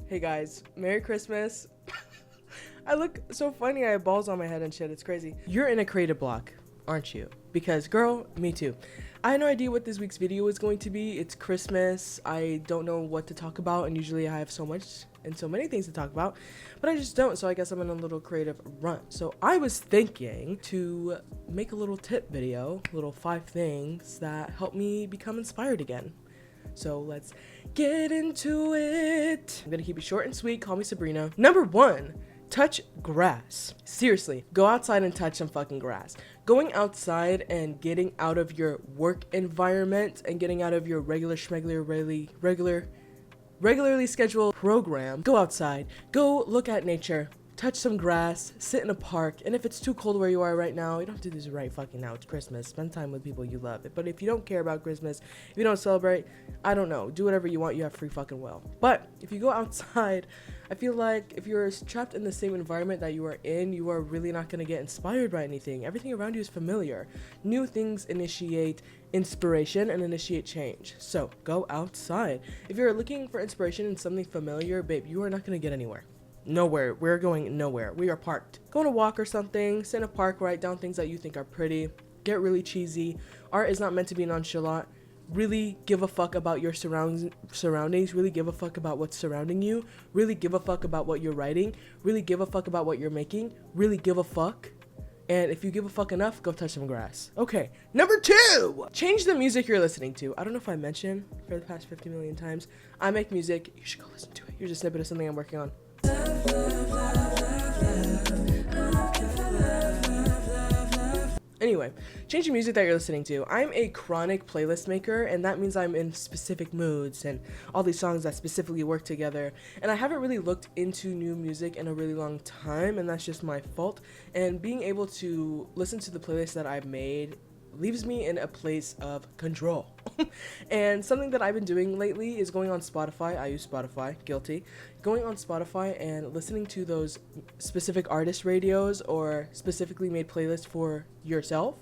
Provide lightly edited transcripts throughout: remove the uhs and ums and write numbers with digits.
Hey guys, Merry Christmas. I look so funny, I have balls on my head and shit, it's crazy. You're in a creative block, aren't you? Because girl, me too. I had no idea what this week's video is going to be. It's Christmas, I don't know what to talk about, and usually I have so much and so many things to talk about, but I just don't, so I guess I'm in a little creative run. So I was thinking to make a little tip video, little 5 things that help me become inspired again. So let's get into it. I'm gonna keep it short and sweet. Call me Sabrina. Number 1, touch grass. Seriously, go outside and touch some fucking grass. Going outside and getting out of your work environment and getting out of your regularly scheduled program. Go outside, go look at nature, touch some grass, sit in a park, and if it's too cold where you are right now, you don't have to do this right fucking now, it's Christmas, spend time with people you love. But if you don't care about Christmas, if you don't celebrate, I don't know, do whatever you want, you have free fucking will. But if you go outside, I feel like if you're trapped in the same environment that you are in, you are really not going to get inspired by anything. Everything around you is familiar. New things initiate inspiration and initiate change. So go outside. If you're looking for inspiration in something familiar, babe, you are not going to get anywhere. Nowhere. We're going nowhere. We are parked. Go on a walk or something, sit in a park, write down things that you think are pretty, get really cheesy. Art is not meant to be nonchalant. Really give a fuck about your surroundings, really give a fuck about what's surrounding you, really give a fuck about what you're writing, really give a fuck about what you're making, really give a fuck. And if you give a fuck enough, go touch some grass. Okay, number 2, change the music you're listening to. I don't know if I mentioned for the past 50 million times, I make music. You should go listen to it. Here's a snippet of something I'm working on. Anyway, change the music that you're listening to. I'm a chronic playlist maker, and that means I'm in specific moods and all these songs that specifically work together. And I haven't really looked into new music in a really long time, and that's just my fault. And being able to listen to the playlist that I've made leaves me in a place of control. And something that I've been doing lately is going on Spotify. I use Spotify, guilty. Going on Spotify and listening to those specific artist radios or specifically made playlists for yourself.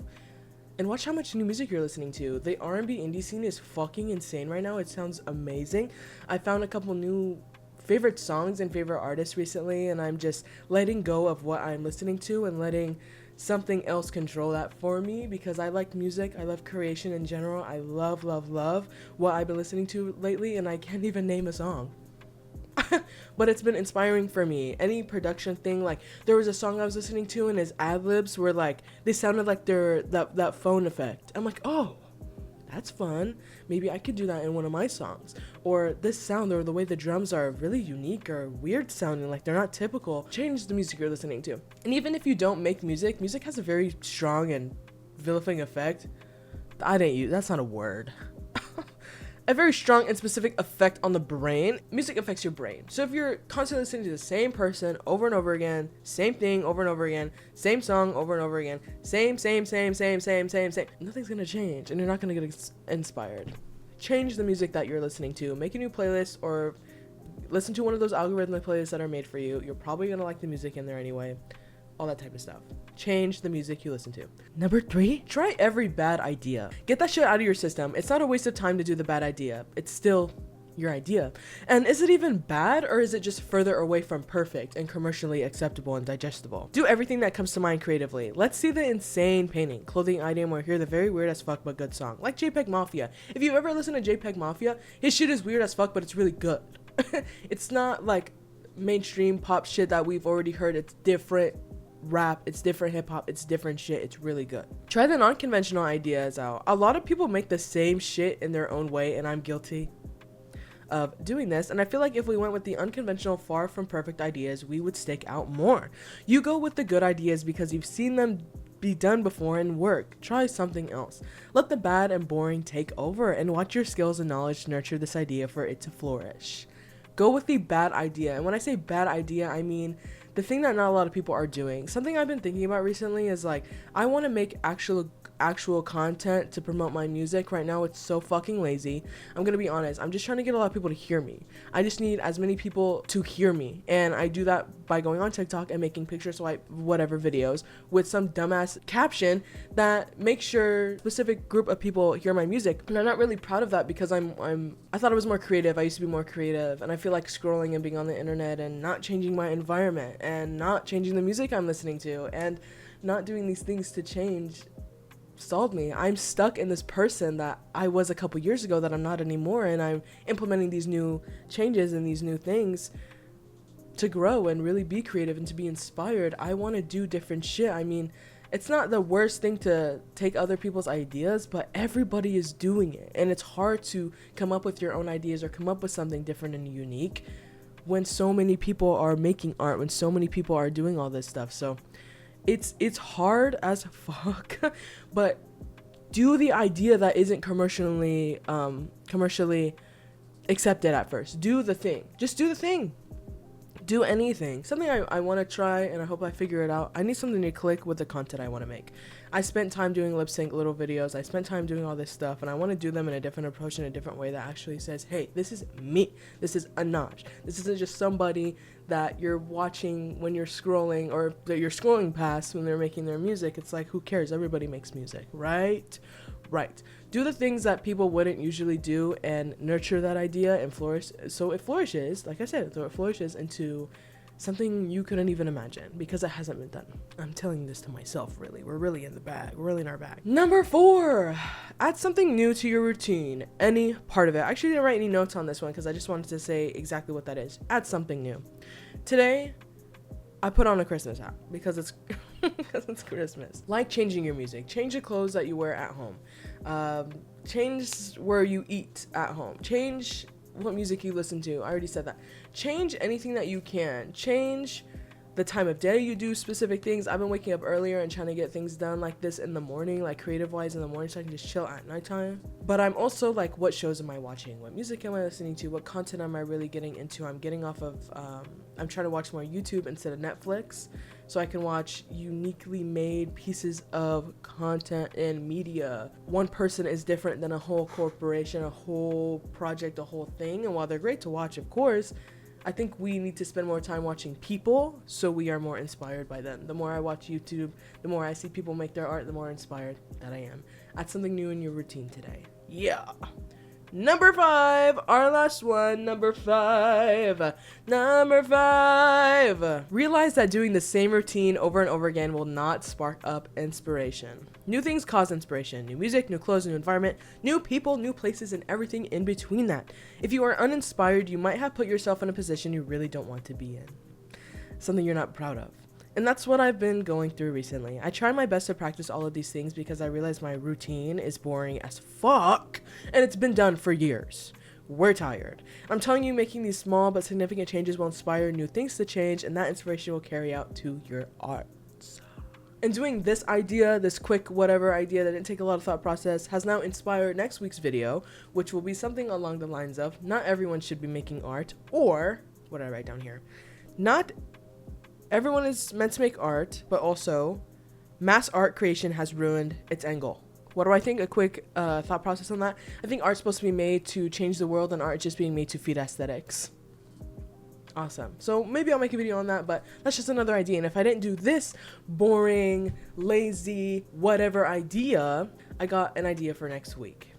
And watch how much new music you're listening to. The R&B indie scene is fucking insane right now. It sounds amazing. I found a couple new favorite songs and favorite artists recently, and I'm just letting go of what I'm listening to and letting something else control that for me, because I like music, I love creation in general, I love what I've been listening to lately, and I can't even name a song. But it's been inspiring for me. Any production thing, like there was a song I was listening to and his ad-libs were like, they sounded like they're that phone effect. I'm like, oh, that's fun. Maybe I could do that in one of my songs. Or this sound or the way the drums are really unique or weird sounding, like they're not typical. Change the music you're listening to. And even if you don't make music, music has a very strong and vilifying effect. That's not a word. A very strong and specific effect on the brain. Music affects your brain. So if you're constantly listening to the same person over and over again, same thing over and over again, same song over and over again, same, nothing's gonna change and you're not gonna get inspired. Change the music that you're listening to. Make a new playlist or listen to one of those algorithmic playlists that are made for you. You're probably gonna like the music in there anyway. All that type of stuff. Change the music you listen to. Number 3, try every bad idea. Get that shit out of your system. It's not a waste of time to do the bad idea. It's still your idea. And is it even bad, or is it just further away from perfect and commercially acceptable and digestible? Do everything that comes to mind creatively. Let's see the insane painting, clothing item, or hear the very weird as fuck but good song. Like JPEG Mafia. If you ever listen to JPEG Mafia, his shit is weird as fuck, but it's really good. It's not like mainstream pop shit that we've already heard. It's different rap, it's different hip-hop, it's different shit. It's really good. Try the non-conventional ideas out. A lot of people make the same shit in their own way, and I'm guilty of doing this, and I feel like if we went with the unconventional, far from perfect ideas, we would stick out more. You go with the good ideas because you've seen them be done before and work. Try something else. Let the bad and boring take over and watch your skills and knowledge nurture this idea for it to flourish. Go with the bad idea, and when I say bad idea, I mean the thing that not a lot of people are doing. Something I've been thinking about recently is like, I want to make actual actual content to promote my music. Right now it's so fucking lazy. I'm gonna be honest, I'm just trying to get a lot of people to hear me. I just need as many people to hear me, and I do that by going on TikTok and making picture swipe whatever videos with some dumbass caption that makes sure specific group of people hear my music. And I'm not really proud of that because I thought I was more creative. I used to be more creative, and I feel like scrolling and being on the internet and not changing my environment and not changing the music I'm listening to and not doing these things to change stalled me. I'm stuck in this person that I was a couple years ago that I'm not anymore, and I'm implementing these new changes and these new things to grow and really be creative and to be inspired. I want to do different shit. I mean, it's not the worst thing to take other people's ideas, but everybody is doing it, and it's hard to come up with your own ideas or come up with something different and unique when so many people are making art, when so many people are doing all this stuff. So it's hard as fuck, but do the idea that isn't commercially accepted at first. Do the thing. Just do the thing. Do anything. Something I want to try, and I hope I figure it out. I need something to click with the content I want to make. I spent time doing lip sync little videos. I spent time doing all this stuff, and I want to do them in a different approach, in a different way that actually says, hey, this is me. This is Anaj. This isn't just somebody that you're watching when you're scrolling, or that you're scrolling past when they're making their music. It's like, who cares? Everybody makes music, right? Right. Do the things that people wouldn't usually do and nurture that idea and flourish. So it flourishes, like I said, so it flourishes into something you couldn't even imagine, because it hasn't been done. I'm telling this to myself, really. We're really in the bag. We're really in our bag. Number 4, add something new to your routine. Any part of it. I actually didn't write any notes on this one because I just wanted to say exactly what that is. Add something new. Today, I put on a Christmas hat because it's because it's Christmas. Like changing your music. Change the clothes that you wear at home. Change where you eat at home. Change what music you listen to. I already said that. Change anything that you can. Change the time of day you do specific things. I've been waking up earlier and trying to get things done like this in the morning, like creative wise in the morning, so I can just chill at nighttime. But I'm also like, what shows am I watching? What music am I listening to? What content am I really getting into? I'm getting off of, I'm trying to watch more YouTube instead of Netflix, so I can watch uniquely made pieces of content and media. One person is different than a whole corporation, a whole project, a whole thing. And while they're great to watch, of course, I think we need to spend more time watching people so we are more inspired by them. The more I watch YouTube, the more I see people make their art, the more inspired that I am. Add something new in your routine today. Yeah. Number 5, our last one. Number 5. Realize that doing the same routine over and over again will not spark up inspiration. New things cause inspiration. New music, new clothes, new environment, new people, new places, and everything in between that. If you are uninspired, you might have put yourself in a position you really don't want to be in. Something you're not proud of. And that's what I've been going through recently. I try my best to practice all of these things because I realize my routine is boring as fuck, and it's been done for years. We're tired. I'm telling you, making these small but significant changes will inspire new things to change, and that inspiration will carry out to your arts. And doing this idea, this quick whatever idea that didn't take a lot of thought process, has now inspired next week's video, which will be something along the lines of, not everyone should be making art, or, what did I write down here? Not everyone is meant to make art, but also mass art creation has ruined its end goal. What do I think? A quick thought process on that. I think art's supposed to be made to change the world, and art just being made to feed aesthetics. Awesome. So maybe I'll make a video on that, but that's just another idea. And if I didn't do this boring, lazy, whatever idea, I got an idea for next week.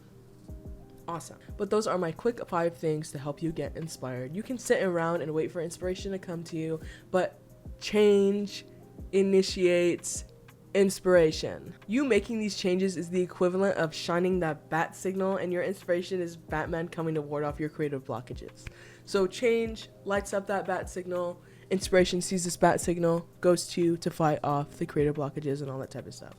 Awesome. But those are my quick 5 things to help you get inspired. You can sit around and wait for inspiration to come to you, but change initiates inspiration. You making these changes is the equivalent of shining that bat signal, and your inspiration is Batman coming to ward off your creative blockages. So change lights up that bat signal, inspiration sees this bat signal, goes to you to fight off the creative blockages and all that type of stuff.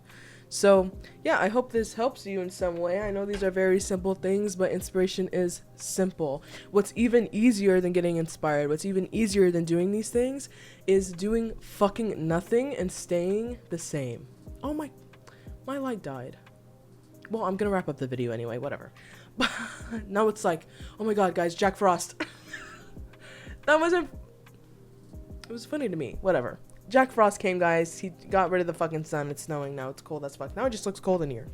So yeah, I hope this helps you in some way. I know these are very simple things, but inspiration is simple. What's even easier than getting inspired, what's even easier than doing these things, is doing fucking nothing and staying the same. Oh my light died. Well, I'm gonna wrap up the video anyway, whatever. But now it's like, oh my god, guys, Jack Frost. It was funny to me, whatever. Jack Frost came, guys. He got rid of the fucking sun. It's snowing now. It's cold as fuck. Now it just looks cold in here.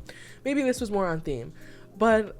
Maybe this was more on theme. But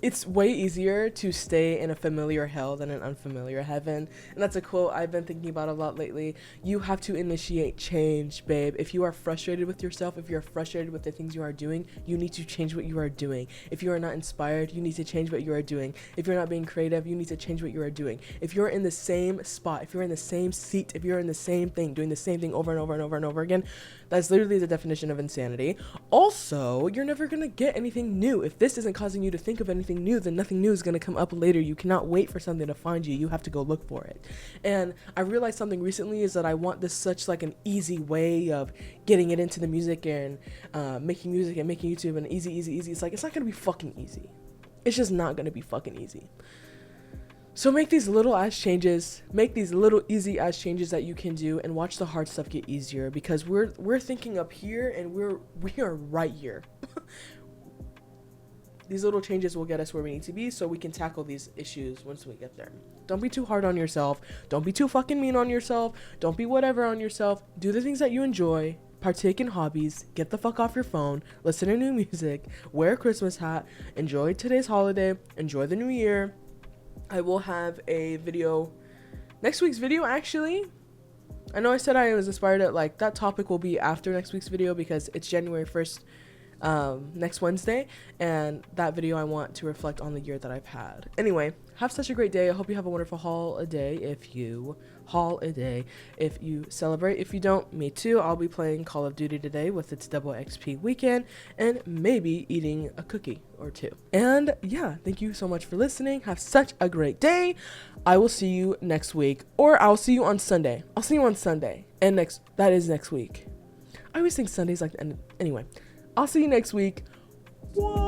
it's way easier to stay in a familiar hell than an unfamiliar heaven. And that's a quote I've been thinking about a lot lately. You have to initiate change, babe. If you are frustrated with yourself, if you're frustrated with the things you are doing, you need to change what you are doing. If you are not inspired, you need to change what you are doing. If you're not being creative, you need to change what you are doing. If you're in the same spot, if you're in the same seat, if you're in the same thing, doing the same thing over and over and over and over again, that's literally the definition of insanity. Also, you're never gonna get anything new. If this isn't causing you to think of anything new, then nothing new is gonna come up later. You cannot wait for something to find you. You have to go look for it. And I realized something recently is that I want this such like an easy way of getting it into the music and making music and making YouTube and easy. It's like, it's not gonna be fucking easy. It's just not gonna be fucking easy. So make these little ass changes, make these little easy ass changes that you can do, and watch the hard stuff get easier, because we're thinking up here and we are right here. These little changes will get us where we need to be, so we can tackle these issues once we get there. Don't be too hard on yourself. Don't be too fucking mean on yourself. Don't be whatever on yourself. Do the things that you enjoy. Partake in hobbies. Get the fuck off your phone. Listen to new music. Wear a Christmas hat. Enjoy today's holiday. Enjoy the new year. I will have a video, next week's video actually. I know I said I was inspired at like that topic will be after next week's video because it's January 1st, next Wednesday, and that video I want to reflect on the year that I've had. Anyway, have such a great day. I hope you have a wonderful holiday if you celebrate. If you don't, me too. I'll be playing Call of Duty today with its double XP weekend and maybe eating a cookie or two. And yeah, thank you so much for listening. Have such a great day. I will see you next week, or I'll see you on Sunday. I'll see you on Sunday. And that is next week. I always think Sunday's like the end. Anyway, I'll see you next week. Whoa.